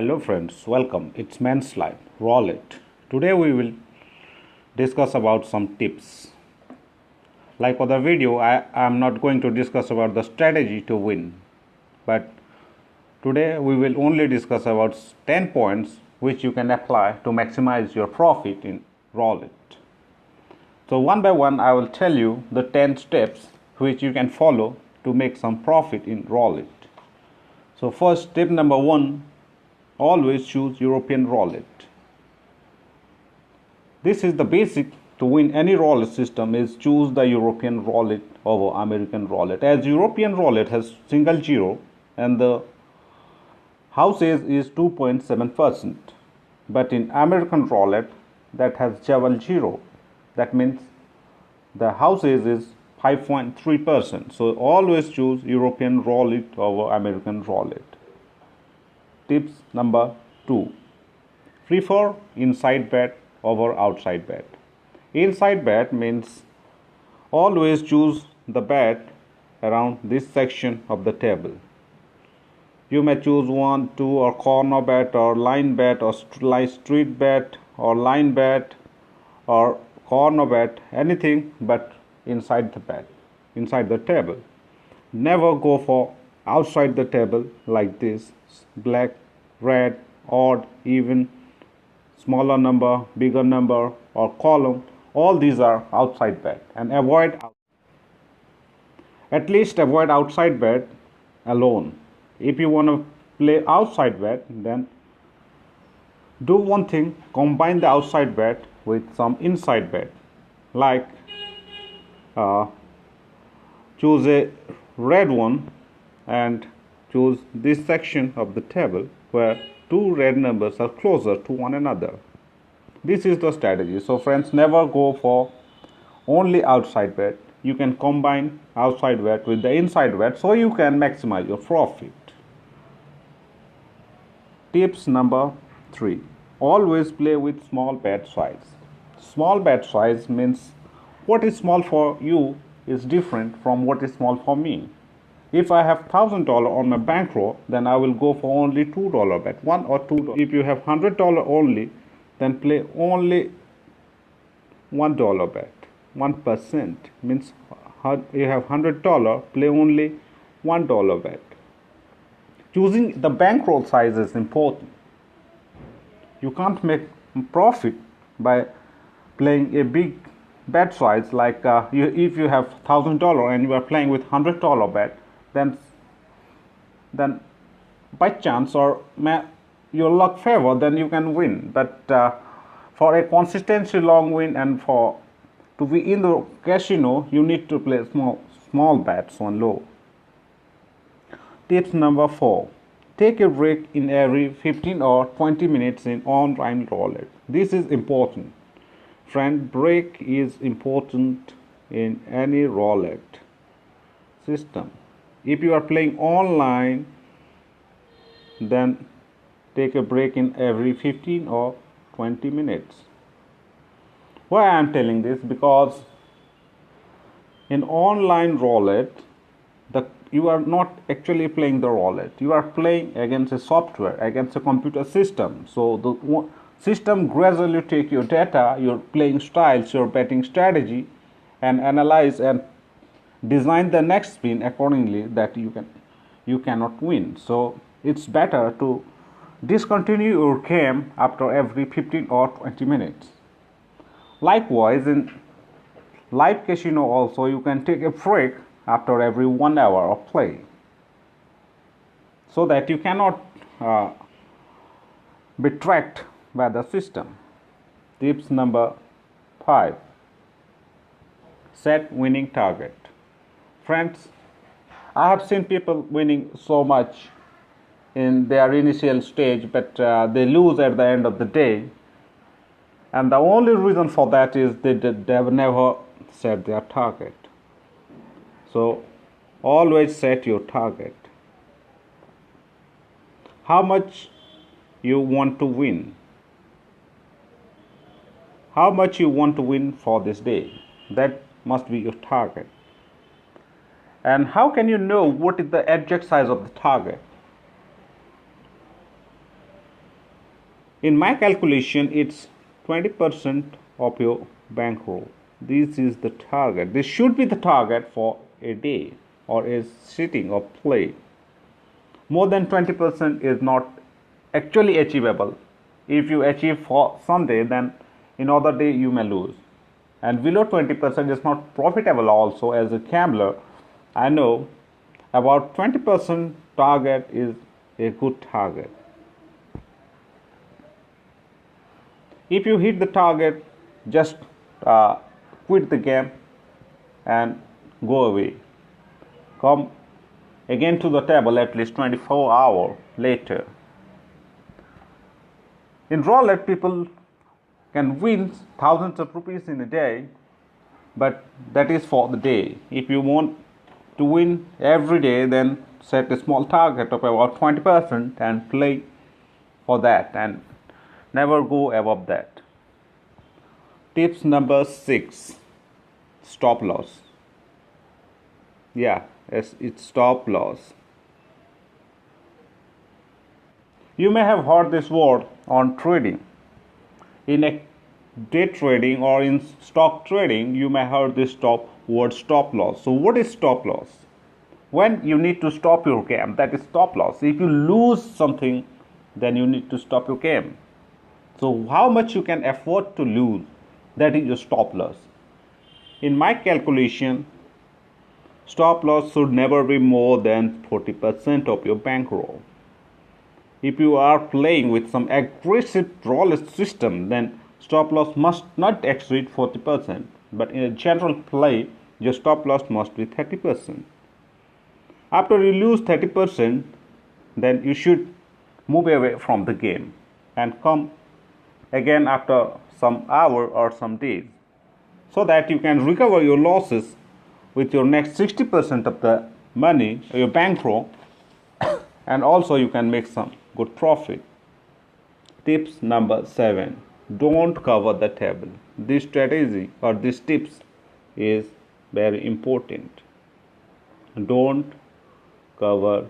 Hello friends, welcome. It's Men's Life Roulette. Today we will discuss about some tips. Like for the video, I am not going to discuss about the strategy to win. But today we will only discuss about 10 points which you can apply to maximize your profit in roulette. So one by one I will tell you the 10 steps which you can follow to make some profit in roulette. So first, tip number 1. Always choose European roulette. This is the basic to win any roulette system is choose the European roulette over American roulette. As European roulette has single zero and the houses is 2.7%. But in American roulette that has double zero. That means the houses is 5.3%. So always choose European roulette over American roulette. Tips number 2. Prefer inside bet over outside bet. Inside bet means always choose the bet around this section of the table. You may choose 1, 2 or corner bet or line bet or street bet or line bet or corner bet, anything but inside the bet, inside the table. Never go for outside the table like this, black, red, odd, even, smaller number, bigger number or column. All these are outside bet and at least avoid outside bet alone. If you want to play outside bet, then do one thing, combine the outside bet with some inside bet, like choose a red one and choose this section of the table where two red numbers are closer to one another. This is the strategy. So friends, never go for only outside bet. You can combine outside bet with the inside bet so you can maximize your profit. Tips number 3. Always play with small bet size. Small bet size means what is small for you is different from what is small for me. If I have $1,000 on my bankroll, then I will go for only $2 bet, $1 or $2. If you have $100 only, then play only $1 bet. 1% means you have $100, play only $1 bet. Choosing the bankroll size is important. You can't make profit by playing a big bet size like if you have $1,000 and you are playing with $100 bet, then by chance or your luck favor, then you can win. But for a consistency long win and to be in the casino, you need to play small bets on low. Tips number 4. Take a break in every 15 or 20 minutes in online roulette. This is important. Friend, break is important in any roulette system. If you are playing online, then take a break in every 15 or 20 minutes. Why I am telling this? Because in online roulette, you are not actually playing the roulette. You are playing against a software, against a computer system. So the system gradually take your data, your playing styles, your betting strategy, and analyze and design the next spin accordingly that you cannot win. So it's better to discontinue your game after every 15 or 20 minutes. Likewise, in live casino also you can take a break after every 1 hour of play, so that you cannot be tracked by the system. Tips number 5. Set winning target. Friends, I have seen people winning so much in their initial stage, but they lose at the end of the day. And the only reason for that is they have never set their target. So always set your target. How much you want to win? How much you want to win for this day? That must be your target. And how can you know what is the exact size of the target? In my calculation, it's 20% of your bankroll. This is the target. This should be the target for a day or a sitting or play. More than 20% is not actually achievable. If you achieve for some day, then in other day you may lose. And below 20% is not profitable also. As a gambler, I know about 20% target is a good target. If you hit the target, just quit the game and go away. Come again to the table at least 24 hours later. In roulette, people can win thousands of rupees in a day, but that is for the day. If you want to win every day, then set a small target of about 20% and play for that, and never go above that. Tips number 6, stop loss. Yeah, it's stop loss. You may have heard this word on trading. In a day trading or in stock trading, you may have this word stop loss. So what is stop loss? When you need to stop your game, that is stop loss. If you lose something, then you need to stop your game. So how much you can afford to lose, that is your stop loss. In my calculation, stop loss should never be more than 40% of your bankroll. If you are playing with some aggressive roulette system, then stop loss must not exceed 40%. But in a general play, your stop loss must be 30%. After you lose 30%, then you should move away from the game and come again after some hour or some days, so that you can recover your losses with your next 60% of the money, your bankroll, and also you can make some good profit. Tips number 7, don't cover the table. This strategy or this tips is very important. Don't cover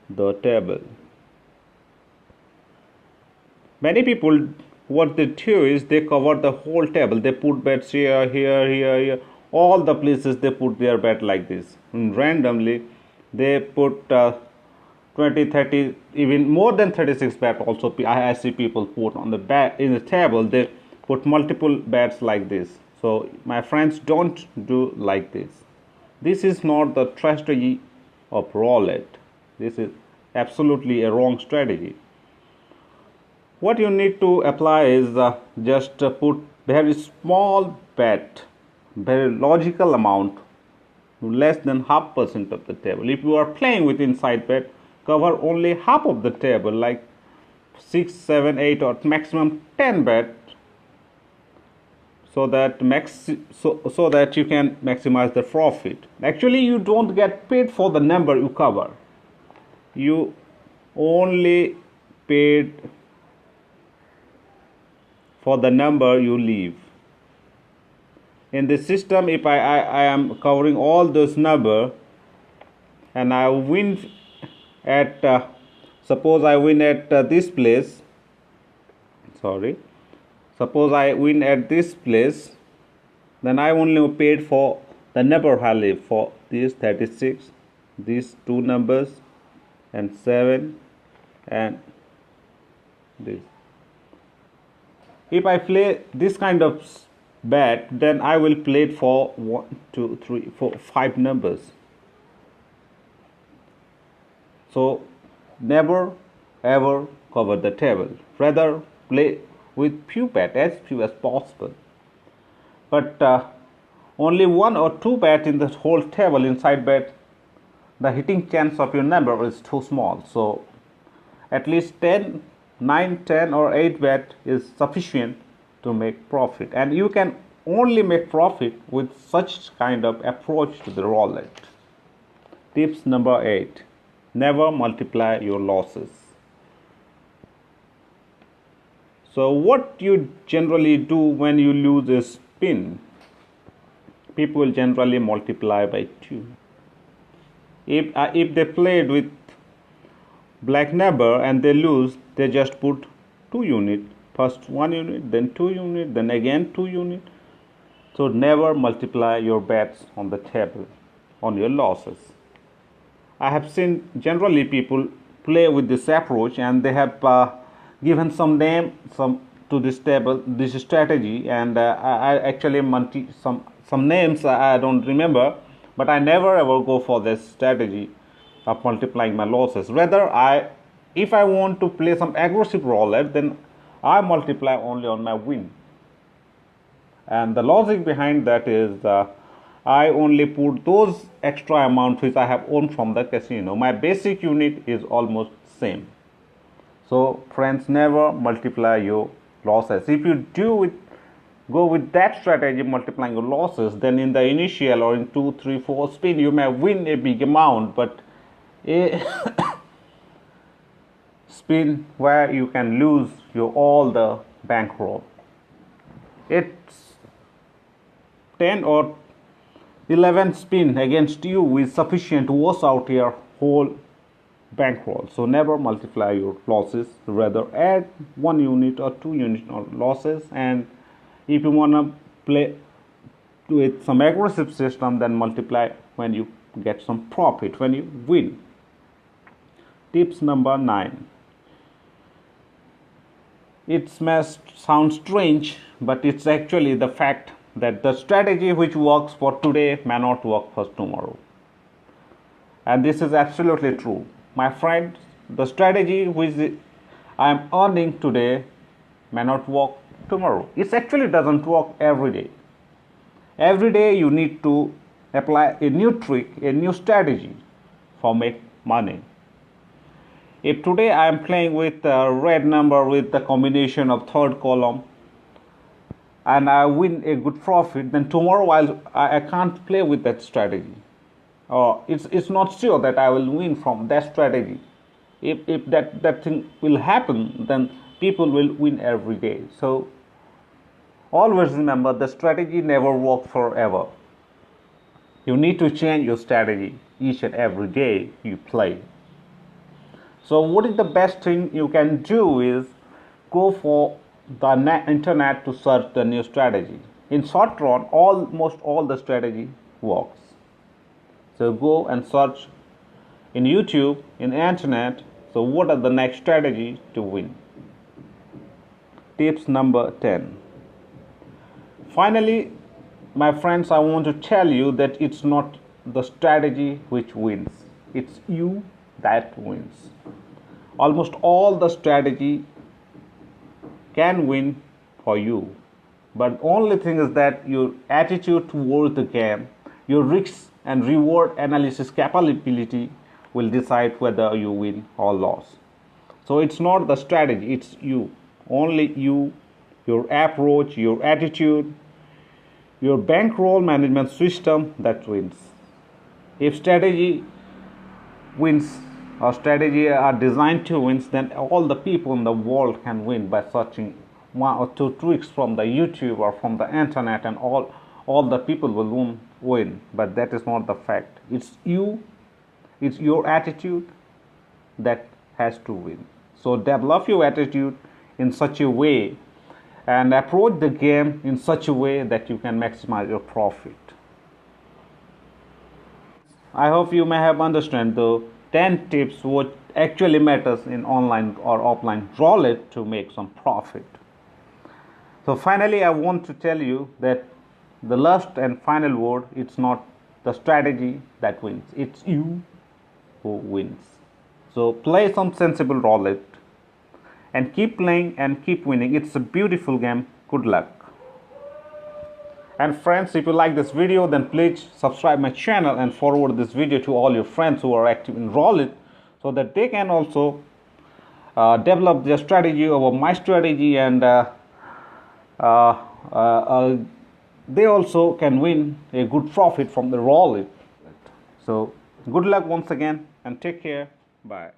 the table. Many people, what they do is they cover the whole table. They put bets here, all the places they put their bet like this. And randomly, they put 20, 30, even more than 36 bet also. I see people put on the bet in the table. They put multiple bets like this. So my friends, don't do like this. This is not the strategy of roulette. This is absolutely a wrong strategy. What you need to apply is just put very small bet, very logical amount, less than 0.5% of the table. If you are playing with inside bet, cover only half of the table, like 6, 7, 8 or maximum 10 bet, so that so that you can maximize the profit. Actually, you don't get paid for the number you cover. You only paid for the number you leave. In this system, if I am covering all those number and I win at suppose I win at this place, suppose I win at this place, then I only paid for the number I leave, for these 36, these two numbers, and 7, and this. If I play this kind of bet, then I will play it for 1, 2, 3, 4, 5 numbers. So never ever cover the table. Rather play with few bet, as few as possible. But only 1 or 2 bet in the whole table inside bet, the hitting chance of your number is too small. So at least 9, 10 or 8 bet is sufficient to make profit, and you can only make profit with such kind of approach to the roulette. Tips number 8, never multiply your losses. So what you generally do when you lose a spin, people generally multiply by 2. If they played with black number and they lose, they just put 2 unit, first 1 unit, then 2 unit, then again 2 unit. So never multiply your bets on the table on your losses. I have seen generally people play with this approach, and they have given some name to this table, this strategy, and I actually some names I don't remember, but I never ever go for this strategy of multiplying my losses. Rather, if I want to play some aggressive roulette, then I multiply only on my win. And the logic behind that is I only put those extra amounts which I have earned from the casino. My basic unit is almost same. So friends, never multiply your losses. If you go with that strategy, multiplying your losses, then in the initial or in 2, 3, 4 spin, you may win a big amount, but a spin where you can lose all the bankroll. It's 10 or 11 spin against you is sufficient to wash out your whole bankroll. So never multiply your losses. Rather add 1 unit or 2 unit of losses. And if you want to play with some aggressive system, then multiply when you get some profit, when you win. Tips number 9. It may sound strange, but it's actually the fact that the strategy which works for today may not work for tomorrow. And this is absolutely true. My friends, the strategy which I am earning today may not work tomorrow. It actually doesn't work every day. Every day you need to apply a new trick, a new strategy for make money. If today I am playing with a red number with the combination of third column and I win a good profit, then tomorrow I can't play with that strategy. Or it's not sure that I will win from that strategy. If that thing will happen, then people will win every day. So always remember, the strategy never works forever. You need to change your strategy each and every day you play. So what is the best thing you can do is go for the internet to search the new strategy. In short run, almost all the strategy works. So go and search in YouTube, in internet, so what are the next strategies to win. Tips number 10. Finally, my friends, I want to tell you that it's not the strategy which wins. It's you that wins. Almost all the strategy can win for you. But only thing is that your attitude towards the game, your risk and reward analysis capability will decide whether you win or lose. So it's not the strategy, it's you. Only you, your approach, your attitude, your bankroll management system that wins. If strategy wins or strategy are designed to win, then all the people in the world can win by searching 1 or 2 tricks from the YouTube or from the internet, and all the people will win. But that is not the fact. It's you, it's your attitude that has to win. So develop your attitude in such a way and approach the game in such a way that you can maximize your profit. I hope you may have understood the 10 tips what actually matters in online or offline roulette to make some profit. So finally, I want to tell you that the last and final word, it's not the strategy that wins, it's you who wins. So play some sensible roulette and keep playing and keep winning. It's a beautiful game. Good luck. And friends, if you like this video, then please subscribe my channel and forward this video to all your friends who are active in roulette, so that they can also develop their strategy over my strategy, and they also can win a good profit from the roulette. So good luck once again and take care. Bye.